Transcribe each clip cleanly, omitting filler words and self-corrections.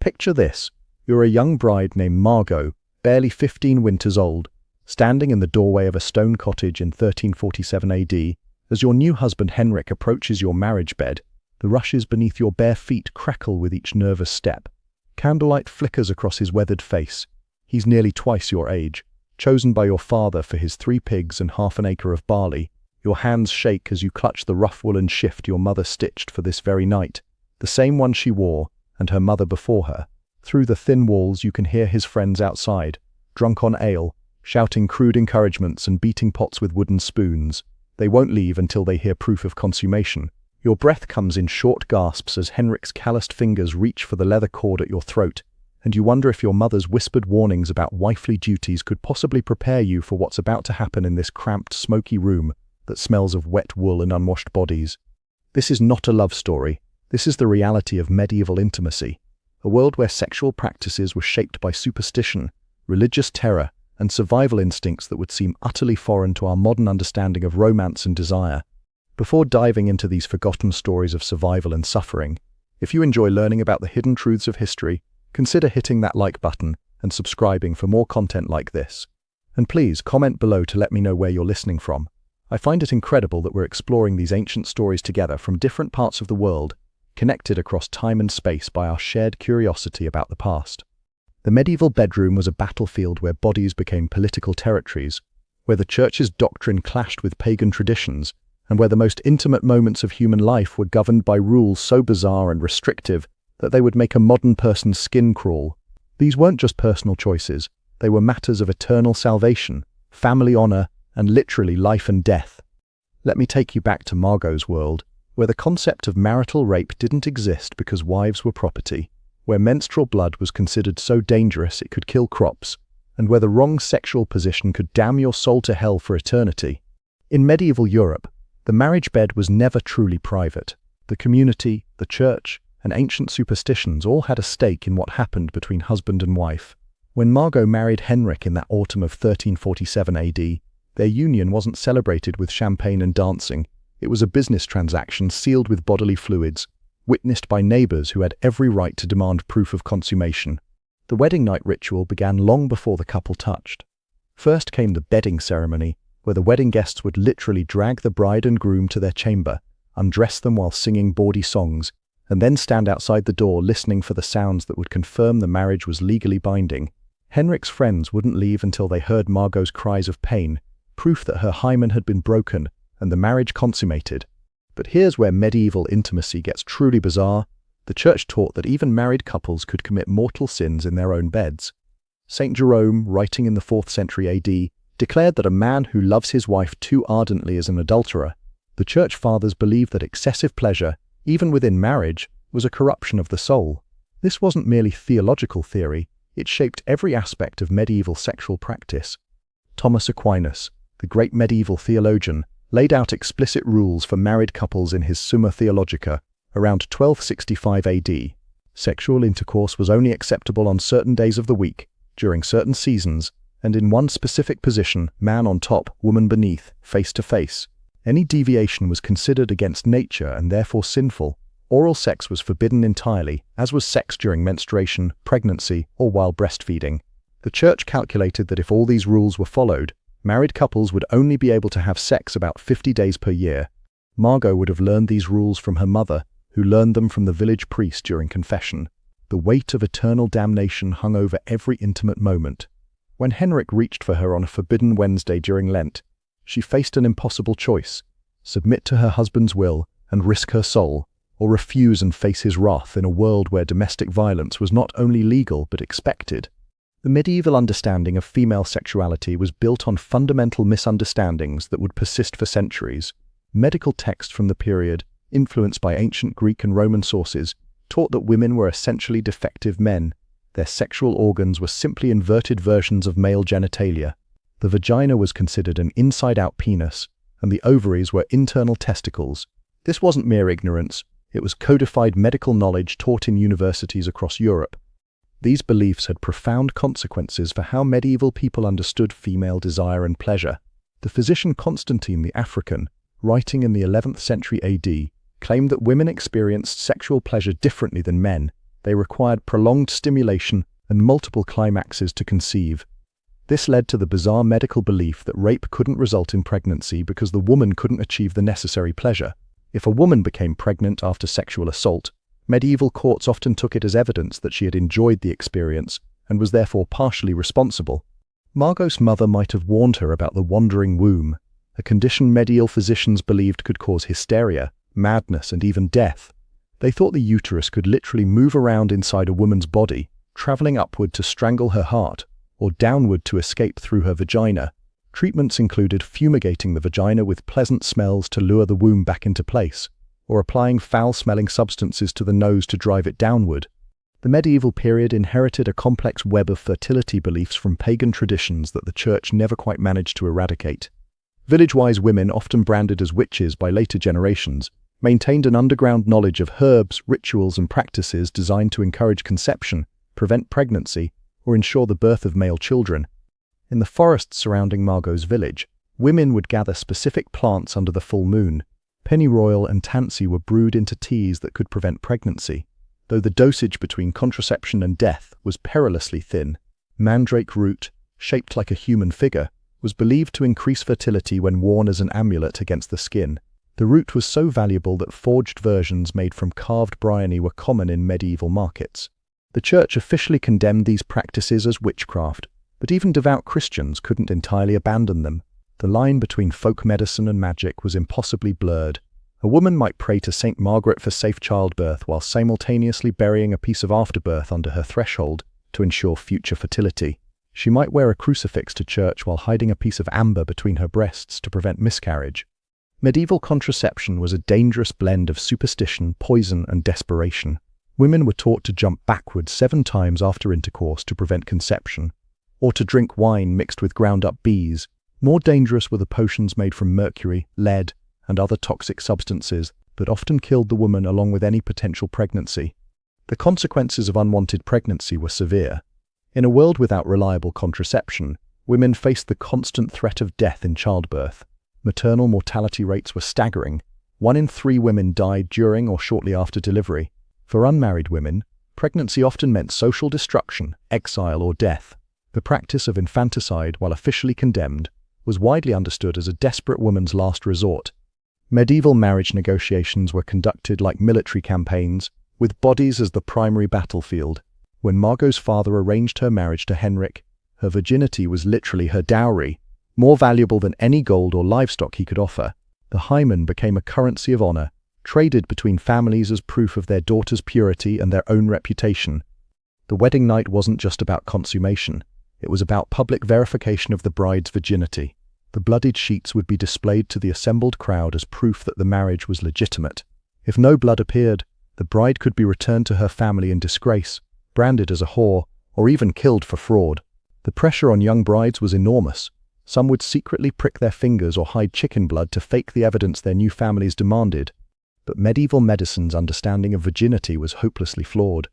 Picture this. You're a young bride named Margot, barely 15 winters old, standing in the doorway of a stone cottage in 1347 AD. As your new husband Henrik approaches your marriage bed, the rushes beneath your bare feet crackle with each nervous step. Candlelight flickers across his weathered face. He's nearly twice your age, chosen by your father for his 3 pigs and half an acre of barley. Your hands shake as you clutch the rough woolen shift your mother stitched for this very night, the same one she wore, and her mother before her. Through the thin walls you can hear his friends outside, drunk on ale, shouting crude encouragements and beating pots with wooden spoons. They won't leave until they hear proof of consummation. Your breath comes in short gasps as Henrik's calloused fingers reach for the leather cord at your throat, and you wonder if your mother's whispered warnings about wifely duties could possibly prepare you for what's about to happen in this cramped, smoky room that smells of wet wool and unwashed bodies. This is not a love story. This is the reality of medieval intimacy, a world where sexual practices were shaped by superstition, religious terror, and survival instincts that would seem utterly foreign to our modern understanding of romance and desire. Before diving into these forgotten stories of survival and suffering, if you enjoy learning about the hidden truths of history, consider hitting that like button and subscribing for more content like this. And please comment below to let me know where you're listening from. I find it incredible that we're exploring these ancient stories together from different parts of the world, connected across time and space by our shared curiosity about the past. The medieval bedroom was a battlefield where bodies became political territories, where the church's doctrine clashed with pagan traditions, and where the most intimate moments of human life were governed by rules so bizarre and restrictive that they would make a modern person's skin crawl. These weren't just personal choices, they were matters of eternal salvation, family honor, and literally life and death. Let me take you back to Margot's world, where the concept of marital rape didn't exist because wives were property, where menstrual blood was considered so dangerous it could kill crops, and where the wrong sexual position could damn your soul to hell for eternity. In medieval Europe, the marriage bed was never truly private. The community, the church, and ancient superstitions all had a stake in what happened between husband and wife. When Margot married Henrik in that autumn of 1347 AD, their union wasn't celebrated with champagne and dancing. It was a business transaction sealed with bodily fluids, witnessed by neighbors who had every right to demand proof of consummation. The wedding night ritual began long before the couple touched. First came the bedding ceremony, where the wedding guests would literally drag the bride and groom to their chamber, undress them while singing bawdy songs, and then stand outside the door listening for the sounds that would confirm the marriage was legally binding. Henrik's friends wouldn't leave until they heard Margot's cries of pain, proof that her hymen had been broken and the marriage consummated. But here's where medieval intimacy gets truly bizarre. The church taught that even married couples could commit mortal sins in their own beds. Saint Jerome, writing in the 4th century AD, declared that a man who loves his wife too ardently is an adulterer. The church fathers believed that excessive pleasure, even within marriage, was a corruption of the soul. This wasn't merely theological theory, it shaped every aspect of medieval sexual practice. Thomas Aquinas, the great medieval theologian, laid out explicit rules for married couples in his Summa Theologica around 1265 AD. Sexual intercourse was only acceptable on certain days of the week, during certain seasons, and in one specific position, man on top, woman beneath, face to face. Any deviation was considered against nature and therefore sinful. Oral sex was forbidden entirely, as was sex during menstruation, pregnancy, or while breastfeeding. The church calculated that if all these rules were followed, married couples would only be able to have sex about 50 days per year. Margot would have learned these rules from her mother, who learned them from the village priest during confession. The weight of eternal damnation hung over every intimate moment. When Henrik reached for her on a forbidden Wednesday during Lent, she faced an impossible choice: submit to her husband's will and risk her soul, or refuse and face his wrath in a world where domestic violence was not only legal but expected. The medieval understanding of female sexuality was built on fundamental misunderstandings that would persist for centuries. Medical texts from the period, influenced by ancient Greek and Roman sources, taught that women were essentially defective men. Their sexual organs were simply inverted versions of male genitalia. The vagina was considered an inside-out penis, and the ovaries were internal testicles. This wasn't mere ignorance, it was codified medical knowledge taught in universities across Europe. These beliefs had profound consequences for how medieval people understood female desire and pleasure. The physician Constantine the African, writing in the 11th century AD, claimed that women experienced sexual pleasure differently than men, They required prolonged stimulation and multiple climaxes to conceive. This led to the bizarre medical belief that rape couldn't result in pregnancy because the woman couldn't achieve the necessary pleasure. If a woman became pregnant after sexual assault, medieval courts often took it as evidence that she had enjoyed the experience and was therefore partially responsible. Margot's mother might have warned her about the wandering womb, a condition medieval physicians believed could cause hysteria, madness, and even death. They thought the uterus could literally move around inside a woman's body, traveling upward to strangle her heart, or downward to escape through her vagina. Treatments included fumigating the vagina with pleasant smells to lure the womb back into place, or applying foul-smelling substances to the nose to drive it downward. The medieval period inherited a complex web of fertility beliefs from pagan traditions that the church never quite managed to eradicate. Village-wise women, often branded as witches by later generations, maintained an underground knowledge of herbs, rituals, and practices designed to encourage conception, prevent pregnancy, or ensure the birth of male children. In the forests surrounding Margot's village, women would gather specific plants under the full moon. Pennyroyal and tansy were brewed into teas that could prevent pregnancy, though the dosage between contraception and death was perilously thin. Mandrake root, shaped like a human figure, was believed to increase fertility when worn as an amulet against the skin. The root was so valuable that forged versions made from carved bryony were common in medieval markets. The church officially condemned these practices as witchcraft, but even devout Christians couldn't entirely abandon them. The line between folk medicine and magic was impossibly blurred. A woman might pray to Saint Margaret for safe childbirth while simultaneously burying a piece of afterbirth under her threshold to ensure future fertility. She might wear a crucifix to church while hiding a piece of amber between her breasts to prevent miscarriage. Medieval contraception was a dangerous blend of superstition, poison, and desperation. Women were taught to jump backwards 7 times after intercourse to prevent conception, or to drink wine mixed with ground-up bees. More dangerous were the potions made from mercury, lead, and other toxic substances that often killed the woman along with any potential pregnancy. The consequences of unwanted pregnancy were severe. In a world without reliable contraception, women faced the constant threat of death in childbirth. Maternal mortality rates were staggering. 1 in 3 women died during or shortly after delivery. For unmarried women, pregnancy often meant social destruction, exile, or death. The practice of infanticide, while officially condemned, was widely understood as a desperate woman's last resort. Medieval marriage negotiations were conducted like military campaigns, with bodies as the primary battlefield. When Margot's father arranged her marriage to Henrik, her virginity was literally her dowry, more valuable than any gold or livestock he could offer. The hymen became a currency of honor, traded between families as proof of their daughter's purity and their own reputation. The wedding night wasn't just about consummation, it was about public verification of the bride's virginity. The bloodied sheets would be displayed to the assembled crowd as proof that the marriage was legitimate. If no blood appeared, the bride could be returned to her family in disgrace, branded as a whore, or even killed for fraud. The pressure on young brides was enormous. Some would secretly prick their fingers or hide chicken blood to fake the evidence their new families demanded. But medieval medicine's understanding of virginity was hopelessly flawed.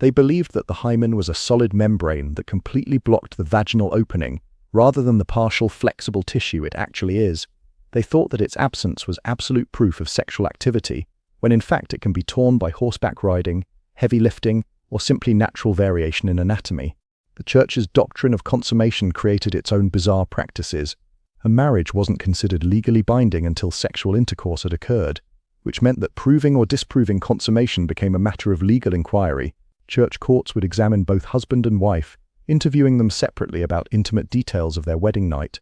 They believed that the hymen was a solid membrane that completely blocked the vaginal opening, rather than the partial flexible tissue it actually is. They thought that its absence was absolute proof of sexual activity, when in fact it can be torn by horseback riding, heavy lifting, or simply natural variation in anatomy. The Church's doctrine of consummation created its own bizarre practices. A marriage wasn't considered legally binding until sexual intercourse had occurred, which meant that proving or disproving consummation became a matter of legal inquiry. Church courts would examine both husband and wife, interviewing them separately about intimate details of their wedding night.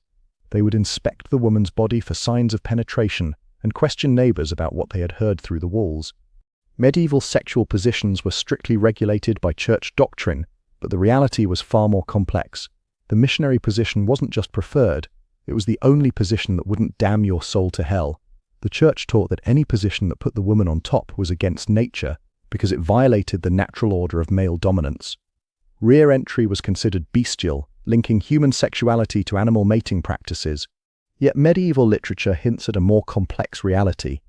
They would inspect the woman's body for signs of penetration and question neighbors about what they had heard through the walls. Medieval sexual positions were strictly regulated by church doctrine, but the reality was far more complex. The missionary position wasn't just preferred, it was the only position that wouldn't damn your soul to hell. The church taught that any position that put the woman on top was against nature because it violated the natural order of male dominance. Rear entry was considered bestial, linking human sexuality to animal mating practices. Yet medieval literature hints at a more complex reality.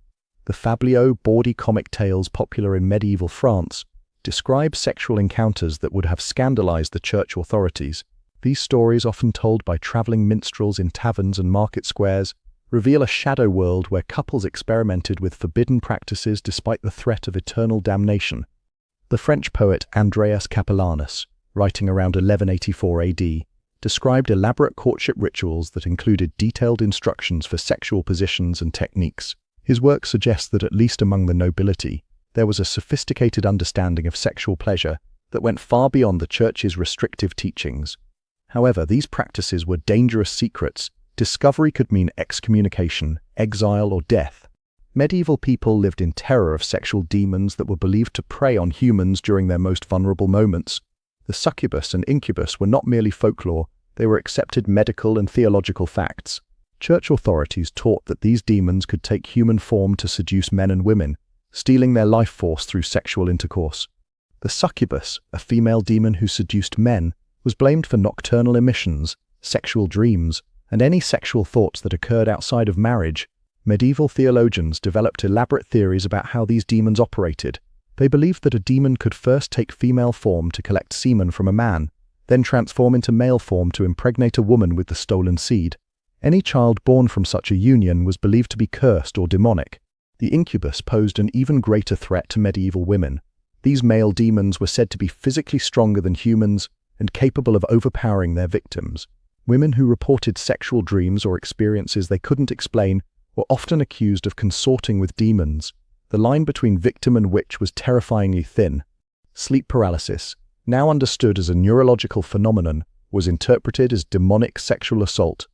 The fabliaux, bawdy comic tales popular in medieval France, describe sexual encounters that would have scandalized the church authorities. These stories, often told by traveling minstrels in taverns and market squares, reveal a shadow world where couples experimented with forbidden practices despite the threat of eternal damnation. The French poet Andreas Capellanus, writing around 1184 AD, described elaborate courtship rituals that included detailed instructions for sexual positions and techniques. His work suggests that at least among the nobility, there was a sophisticated understanding of sexual pleasure that went far beyond the Church's restrictive teachings. However, these practices were dangerous secrets. Discovery could mean excommunication, exile, or death. Medieval people lived in terror of sexual demons that were believed to prey on humans during their most vulnerable moments. The succubus and incubus were not merely folklore, they were accepted medical and theological facts. Church authorities taught that these demons could take human form to seduce men and women, stealing their life force through sexual intercourse. The succubus, a female demon who seduced men, was blamed for nocturnal emissions, sexual dreams, and any sexual thoughts that occurred outside of marriage. Medieval theologians developed elaborate theories about how these demons operated. They believed that a demon could first take female form to collect semen from a man, then transform into male form to impregnate a woman with the stolen seed. Any child born from such a union was believed to be cursed or demonic. The incubus posed an even greater threat to medieval women. These male demons were said to be physically stronger than humans and capable of overpowering their victims. Women who reported sexual dreams or experiences they couldn't explain were often accused of consorting with demons. The line between victim and witch was terrifyingly thin. Sleep paralysis, now understood as a neurological phenomenon, was interpreted as demonic sexual assault.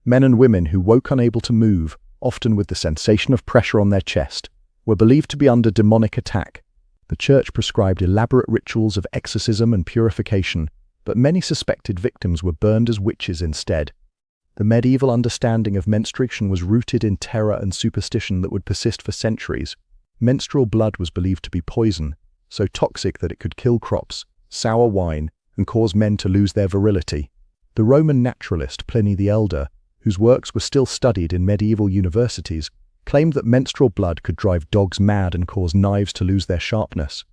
Men and women who woke unable to move, often with the sensation of pressure on their chest, were believed to be under demonic attack. The Church prescribed elaborate rituals of exorcism and purification, but many suspected victims were burned as witches instead. The medieval understanding of menstruation was rooted in terror and superstition that would persist for centuries. Menstrual blood was believed to be poison, so toxic that it could kill crops, sour wine, and cause men to lose their virility. The Roman naturalist Pliny the Elder, whose works were still studied in medieval universities, claimed that menstrual blood could drive dogs mad and cause knives to lose their sharpness.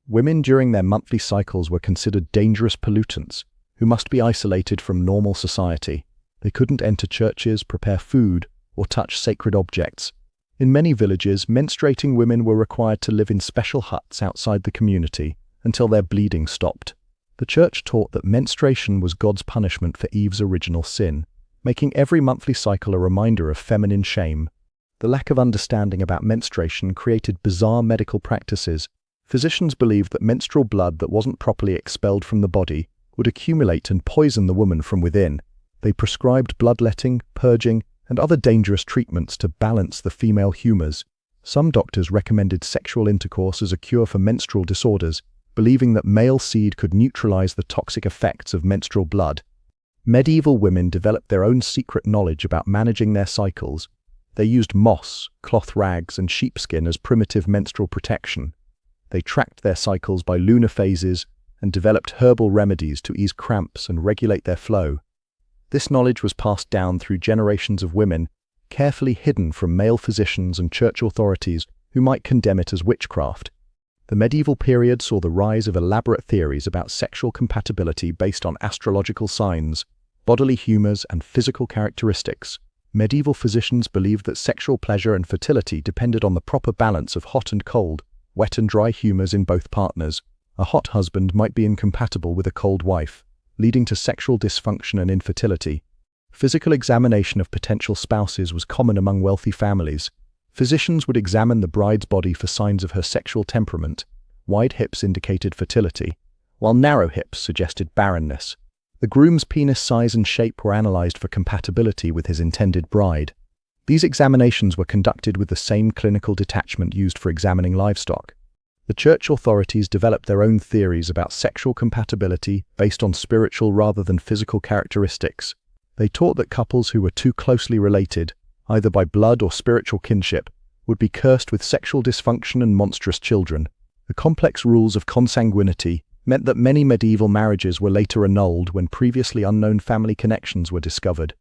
Women during their monthly cycles were considered dangerous pollutants, who must be isolated from normal society. They couldn't enter churches, prepare food, or touch sacred objects. In many villages, menstruating women were required to live in special huts outside the community until their bleeding stopped. The Church taught that menstruation was God's punishment for Eve's original sin, making every monthly cycle a reminder of feminine shame. The lack of understanding about menstruation created bizarre medical practices. Physicians believed that menstrual blood that wasn't properly expelled from the body would accumulate and poison the woman from within. They prescribed bloodletting, purging, and other dangerous treatments to balance the female humors. Some doctors recommended sexual intercourse as a cure for menstrual disorders, believing that male seed could neutralize the toxic effects of menstrual blood. Medieval women developed their own secret knowledge about managing their cycles. They used moss, cloth rags, and sheepskin as primitive menstrual protection. They tracked their cycles by lunar phases and developed herbal remedies to ease cramps and regulate their flow. This knowledge was passed down through generations of women, carefully hidden from male physicians and church authorities who might condemn it as witchcraft. The medieval period saw the rise of elaborate theories about sexual compatibility based on astrological signs, bodily humors, and physical characteristics. Medieval physicians believed that sexual pleasure and fertility depended on the proper balance of hot and cold, wet and dry humors in both partners. A hot husband might be incompatible with a cold wife, leading to sexual dysfunction and infertility. Physical examination of potential spouses was common among wealthy families. Physicians would examine the bride's body for signs of her sexual temperament. Wide hips indicated fertility, while narrow hips suggested barrenness. The groom's penis size and shape were analyzed for compatibility with his intended bride. These examinations were conducted with the same clinical detachment used for examining livestock. The church authorities developed their own theories about sexual compatibility based on spiritual rather than physical characteristics. They taught that couples who were too closely related, either by blood or spiritual kinship, would be cursed with sexual dysfunction and monstrous children. The complex rules of consanguinity meant that many medieval marriages were later annulled when previously unknown family connections were discovered.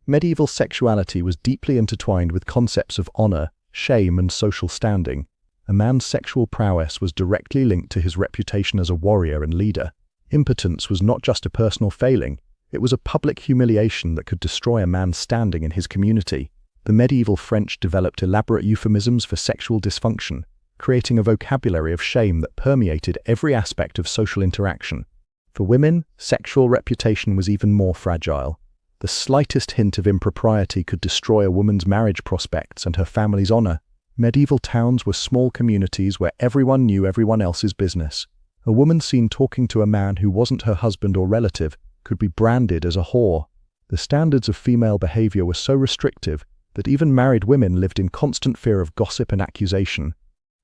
Medieval sexuality was deeply intertwined with concepts of honor, shame, and social standing. A man's sexual prowess was directly linked to his reputation as a warrior and leader. Impotence was not just a personal failing, it was a public humiliation that could destroy a man's standing in his community. The medieval French developed elaborate euphemisms for sexual dysfunction. creating a vocabulary of shame that permeated every aspect of social interaction. For women, sexual reputation was even more fragile. The slightest hint of impropriety could destroy a woman's marriage prospects and her family's honor. Medieval towns were small communities where everyone knew everyone else's business. A woman seen talking to a man who wasn't her husband or relative could be branded as a whore. The standards of female behavior were so restrictive that even married women lived in constant fear of gossip and accusation.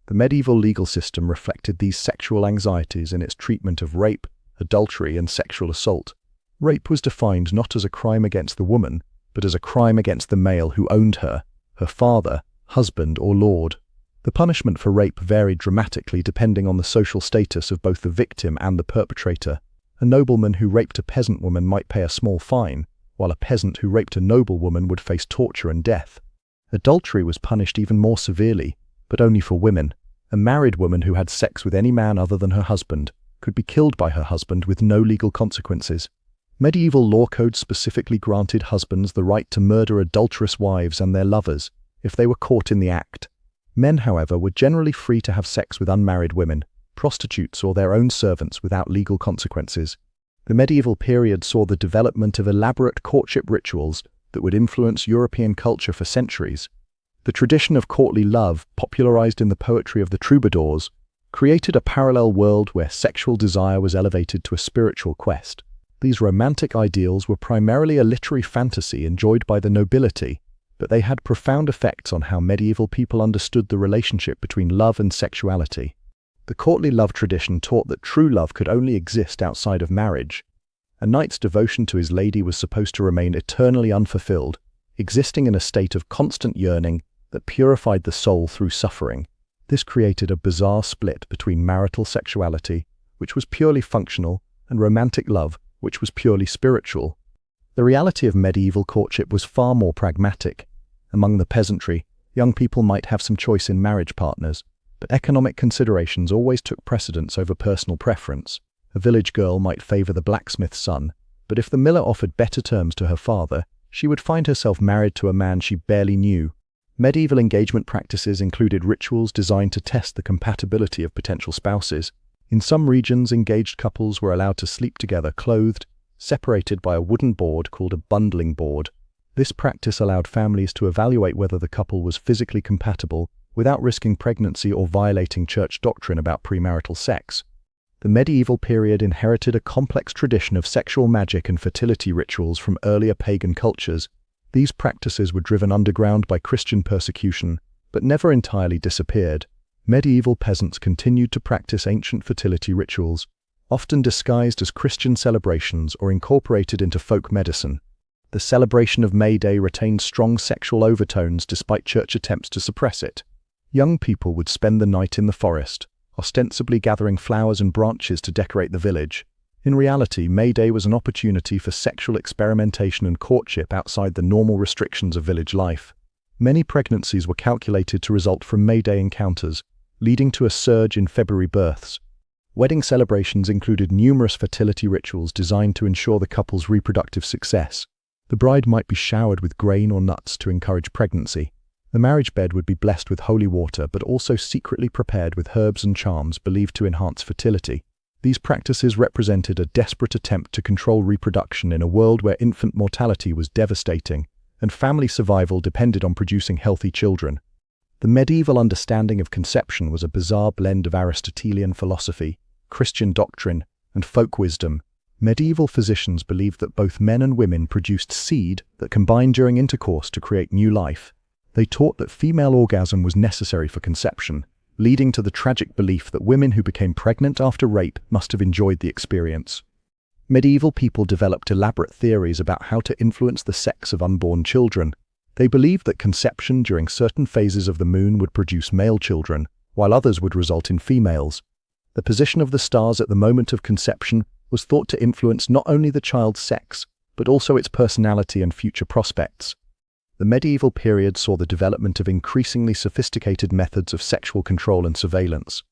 The medieval legal system reflected these sexual anxieties in its treatment of rape, adultery, and sexual assault. Rape was defined not as a crime against the woman, but as a crime against the male who owned her, her father, husband, or lord. The punishment for rape varied dramatically depending on the social status of both the victim and the perpetrator. A nobleman who raped a peasant woman might pay a small fine, while a peasant who raped a noble woman would face torture and death. Adultery was punished even more severely, but only for women. A married woman who had sex with any man other than her husband could be killed by her husband with no legal consequences. Medieval law codes specifically granted husbands the right to murder adulterous wives and their lovers if they were caught in the act. Men, however, were generally free to have sex with unmarried women, prostitutes, or their own servants without legal consequences. The medieval period saw the development of elaborate courtship rituals that would influence European culture for centuries. The tradition of courtly love, popularized in the poetry of the troubadours, created a parallel world where sexual desire was elevated to a spiritual quest. These romantic ideals were primarily a literary fantasy enjoyed by the nobility, but they had profound effects on how medieval people understood the relationship between love and sexuality. The courtly love tradition taught that true love could only exist outside of marriage. A knight's devotion to his lady was supposed to remain eternally unfulfilled, existing in a state of constant yearning that purified the soul through suffering. This created a bizarre split between marital sexuality, which was purely functional, and romantic love, which was purely spiritual. The reality of medieval courtship was far more pragmatic. Among the peasantry, young people might have some choice in marriage partners, but economic considerations always took precedence over personal preference. A village girl might favor the blacksmith's son, but if the miller offered better terms to her father, she would find herself married to a man she barely knew. Medieval engagement practices included rituals designed to test the compatibility of potential spouses. In some regions, engaged couples were allowed to sleep together clothed, separated by a wooden board called a bundling board. This practice allowed families to evaluate whether the couple was physically compatible without risking pregnancy or violating church doctrine about premarital sex. The medieval period inherited a complex tradition of sexual magic and fertility rituals from earlier pagan cultures. These practices were driven underground by Christian persecution, but never entirely disappeared. Medieval peasants continued to practice ancient fertility rituals, often disguised as Christian celebrations or incorporated into folk medicine. The celebration of May Day retained strong sexual overtones despite church attempts to suppress it. Young people would spend the night in the forest, ostensibly gathering flowers and branches to decorate the village. In reality, May Day was an opportunity for sexual experimentation and courtship outside the normal restrictions of village life. Many pregnancies were calculated to result from May Day encounters, leading to a surge in February births. Wedding celebrations included numerous fertility rituals designed to ensure the couple's reproductive success. The bride might be showered with grain or nuts to encourage pregnancy. The marriage bed would be blessed with holy water, but also secretly prepared with herbs and charms believed to enhance fertility. These practices represented a desperate attempt to control reproduction in a world where infant mortality was devastating, and family survival depended on producing healthy children. The medieval understanding of conception was a bizarre blend of Aristotelian philosophy, Christian doctrine, and folk wisdom. Medieval physicians believed that both men and women produced seed that combined during intercourse to create new life. They taught that female orgasm was necessary for conception, leading to the tragic belief that women who became pregnant after rape must have enjoyed the experience. Medieval people developed elaborate theories about how to influence the sex of unborn children. They believed that conception during certain phases of the moon would produce male children, while others would result in females. The position of the stars at the moment of conception was thought to influence not only the child's sex, but also its personality and future prospects. The medieval period saw the development of increasingly sophisticated methods of sexual control and surveillance.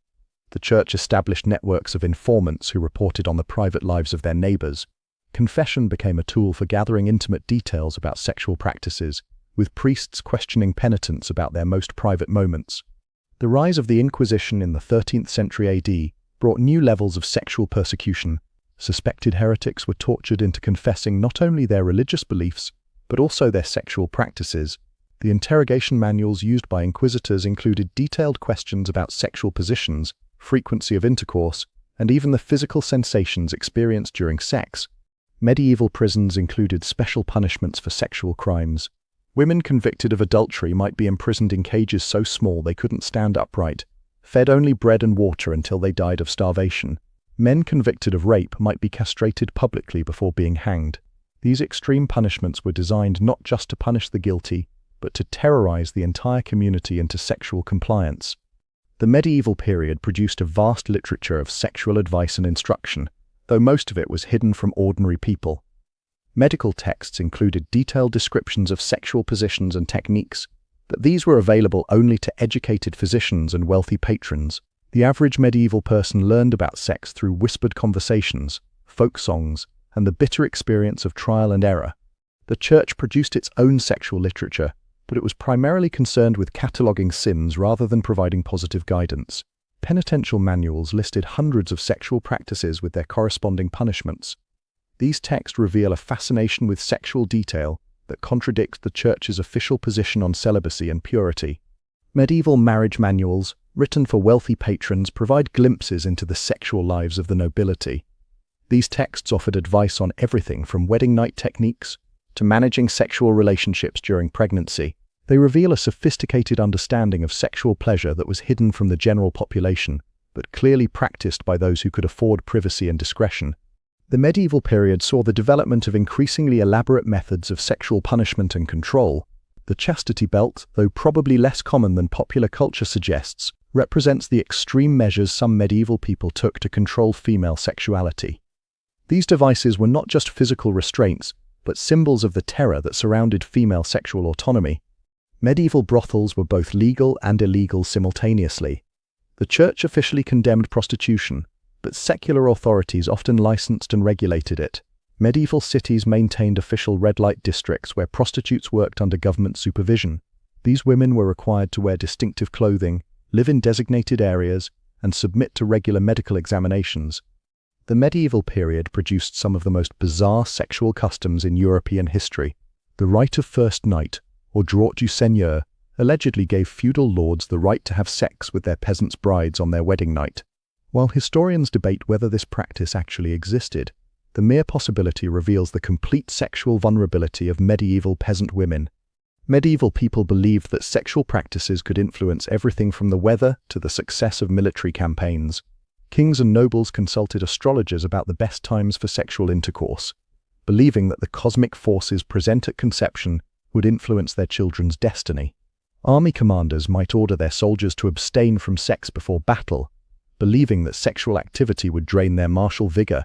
The church established networks of informants who reported on the private lives of their neighbors. Confession became a tool for gathering intimate details about sexual practices, with priests questioning penitents about their most private moments. The rise of the Inquisition in the 13th century AD brought new levels of sexual persecution. Suspected heretics were tortured into confessing not only their religious beliefs, but also their sexual practices. The interrogation manuals used by inquisitors included detailed questions about sexual positions, frequency of intercourse, and even the physical sensations experienced during sex. Medieval prisons included special punishments for sexual crimes. Women convicted of adultery might be imprisoned in cages so small they couldn't stand upright, fed only bread and water until they died of starvation. Men convicted of rape might be castrated publicly before being hanged. These extreme punishments were designed not just to punish the guilty, but to terrorize the entire community into sexual compliance. The medieval period produced a vast literature of sexual advice and instruction, though most of it was hidden from ordinary people. Medical texts included detailed descriptions of sexual positions and techniques, but these were available only to educated physicians and wealthy patrons. The average medieval person learned about sex through whispered conversations, folk songs, and the bitter experience of trial and error. The Church produced its own sexual literature, but it was primarily concerned with cataloguing sins rather than providing positive guidance. Penitential manuals listed hundreds of sexual practices with their corresponding punishments. These texts reveal a fascination with sexual detail that contradicts the Church's official position on celibacy and purity. Medieval marriage manuals, written for wealthy patrons, provide glimpses into the sexual lives of the nobility. These texts offered advice on everything from wedding night techniques to managing sexual relationships during pregnancy. They reveal a sophisticated understanding of sexual pleasure that was hidden from the general population, but clearly practiced by those who could afford privacy and discretion. The medieval period saw the development of increasingly elaborate methods of sexual punishment and control. The chastity belt, though probably less common than popular culture suggests, represents the extreme measures some medieval people took to control female sexuality. These devices were not just physical restraints, but symbols of the terror that surrounded female sexual autonomy. Medieval brothels were both legal and illegal simultaneously. The Church officially condemned prostitution, but secular authorities often licensed and regulated it. Medieval cities maintained official red light districts where prostitutes worked under government supervision. These women were required to wear distinctive clothing, live in designated areas, and submit to regular medical examinations. The medieval period produced some of the most bizarre sexual customs in European history. The right of first night, or droit du seigneur, allegedly gave feudal lords the right to have sex with their peasants' brides on their wedding night. While historians debate whether this practice actually existed, the mere possibility reveals the complete sexual vulnerability of medieval peasant women. Medieval people believed that sexual practices could influence everything from the weather to the success of military campaigns. Kings and nobles consulted astrologers about the best times for sexual intercourse, believing that the cosmic forces present at conception would influence their children's destiny. Army commanders might order their soldiers to abstain from sex before battle, believing that sexual activity would drain their martial vigor.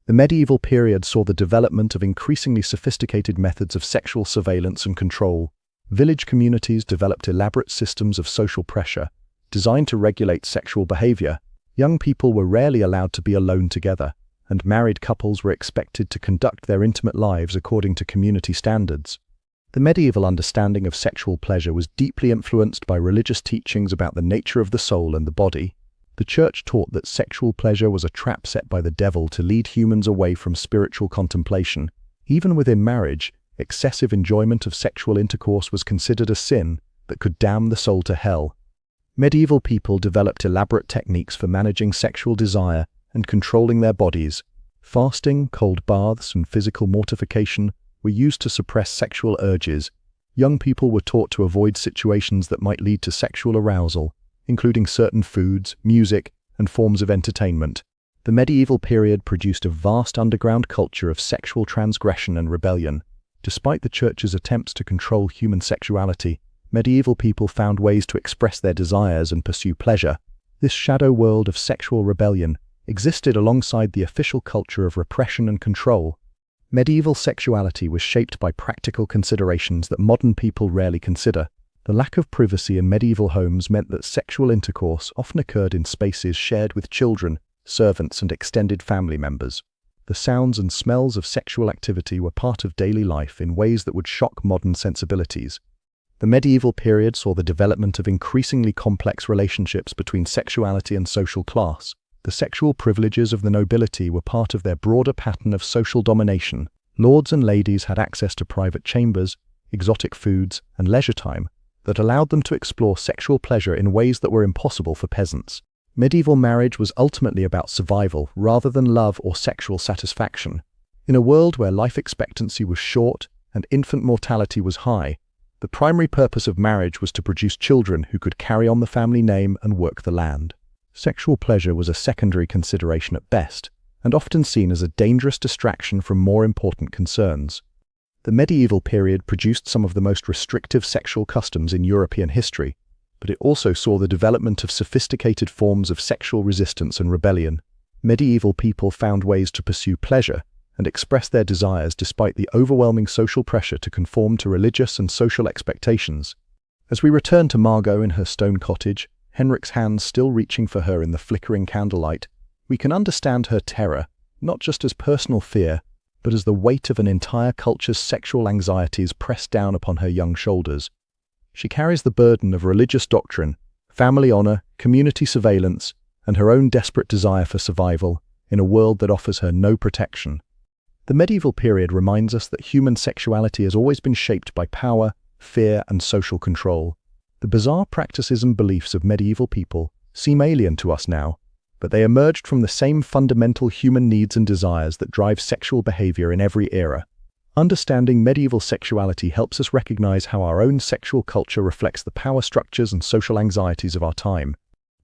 The medieval period saw the development of increasingly sophisticated methods of sexual surveillance and control. Village communities developed elaborate systems of social pressure, designed to regulate sexual behavior. Young people were rarely allowed to be alone together, and married couples were expected to conduct their intimate lives according to community standards. The medieval understanding of sexual pleasure was deeply influenced by religious teachings about the nature of the soul and the body. The Church taught that sexual pleasure was a trap set by the devil to lead humans away from spiritual contemplation. Even within marriage, excessive enjoyment of sexual intercourse was considered a sin that could damn the soul to hell. Medieval people developed elaborate techniques for managing sexual desire and controlling their bodies. Fasting, cold baths, and physical mortification were used to suppress sexual urges. Young people were taught to avoid situations that might lead to sexual arousal, including certain foods, music, and forms of entertainment. The medieval period produced a vast underground culture of sexual transgression and rebellion. Despite the Church's attempts to control human sexuality, medieval people found ways to express their desires and pursue pleasure. This shadow world of sexual rebellion existed alongside the official culture of repression and control. Medieval sexuality was shaped by practical considerations that modern people rarely consider. The lack of privacy in medieval homes meant that sexual intercourse often occurred in spaces shared with children, servants, and extended family members. The sounds and smells of sexual activity were part of daily life in ways that would shock modern sensibilities. The medieval period saw the development of increasingly complex relationships between sexuality and social class. The sexual privileges of the nobility were part of their broader pattern of social domination. Lords and ladies had access to private chambers, exotic foods, and leisure time that allowed them to explore sexual pleasure in ways that were impossible for peasants. Medieval marriage was ultimately about survival rather than love or sexual satisfaction. In a world where life expectancy was short and infant mortality was high, the primary purpose of marriage was to produce children who could carry on the family name and work the land. Sexual pleasure was a secondary consideration at best, and often seen as a dangerous distraction from more important concerns. The medieval period produced some of the most restrictive sexual customs in European history, but it also saw the development of sophisticated forms of sexual resistance and rebellion. Medieval people found ways to pursue pleasure and express their desires despite the overwhelming social pressure to conform to religious and social expectations. As we return to Margot in her stone cottage, Henrik's hands still reaching for her in the flickering candlelight, we can understand her terror, not just as personal fear, but as the weight of an entire culture's sexual anxieties pressed down upon her young shoulders. She carries the burden of religious doctrine, family honor, community surveillance, and her own desperate desire for survival in a world that offers her no protection. The medieval period reminds us that human sexuality has always been shaped by power, fear, and social control. The bizarre practices and beliefs of medieval people seem alien to us now, but they emerged from the same fundamental human needs and desires that drive sexual behavior in every era. Understanding medieval sexuality helps us recognize how our own sexual culture reflects the power structures and social anxieties of our time.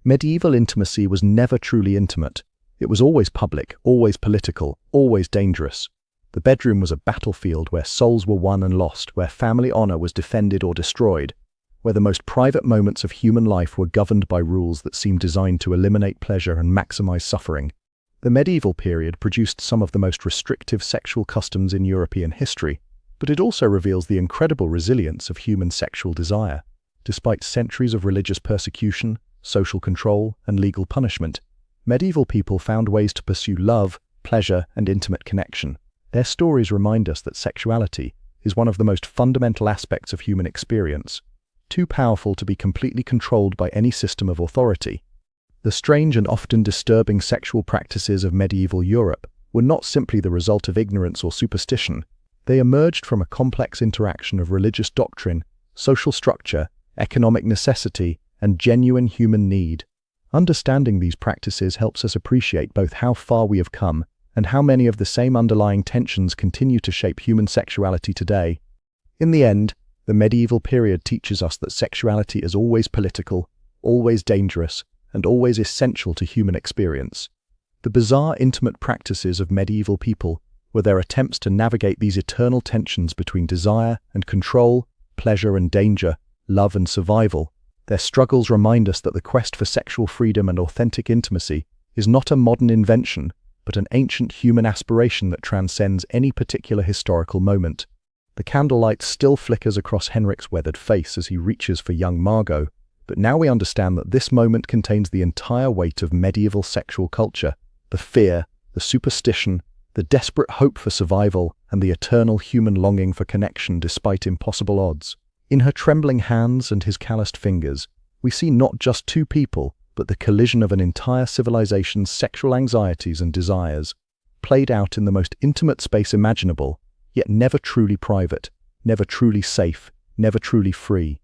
Medieval intimacy was never truly intimate. It was always public, always political, always dangerous. The bedroom was a battlefield where souls were won and lost, where family honor was defended or destroyed, where the most private moments of human life were governed by rules that seemed designed to eliminate pleasure and maximize suffering. The medieval period produced some of the most restrictive sexual customs in European history, but it also reveals the incredible resilience of human sexual desire. Despite centuries of religious persecution, social control, and legal punishment, medieval people found ways to pursue love, pleasure, and intimate connection. Their stories remind us that sexuality is one of the most fundamental aspects of human experience, too powerful to be completely controlled by any system of authority. The strange and often disturbing sexual practices of medieval Europe were not simply the result of ignorance or superstition. They emerged from a complex interaction of religious doctrine, social structure, economic necessity, and genuine human need. Understanding these practices helps us appreciate both how far we have come and how many of the same underlying tensions continue to shape human sexuality today. In the end, the medieval period teaches us that sexuality is always political, always dangerous, and always essential to human experience. The bizarre, intimate practices of medieval people were their attempts to navigate these eternal tensions between desire and control, pleasure and danger, love and survival. Their struggles remind us that the quest for sexual freedom and authentic intimacy is not a modern invention, but an ancient human aspiration that transcends any particular historical moment. The candlelight still flickers across Henrik's weathered face as he reaches for young Margot, but now we understand that this moment contains the entire weight of medieval sexual culture, the fear, the superstition, the desperate hope for survival, and the eternal human longing for connection despite impossible odds. In her trembling hands and his calloused fingers, we see not just two people, but the collision of an entire civilization's sexual anxieties and desires, played out in the most intimate space imaginable, yet never truly private, never truly safe, never truly free.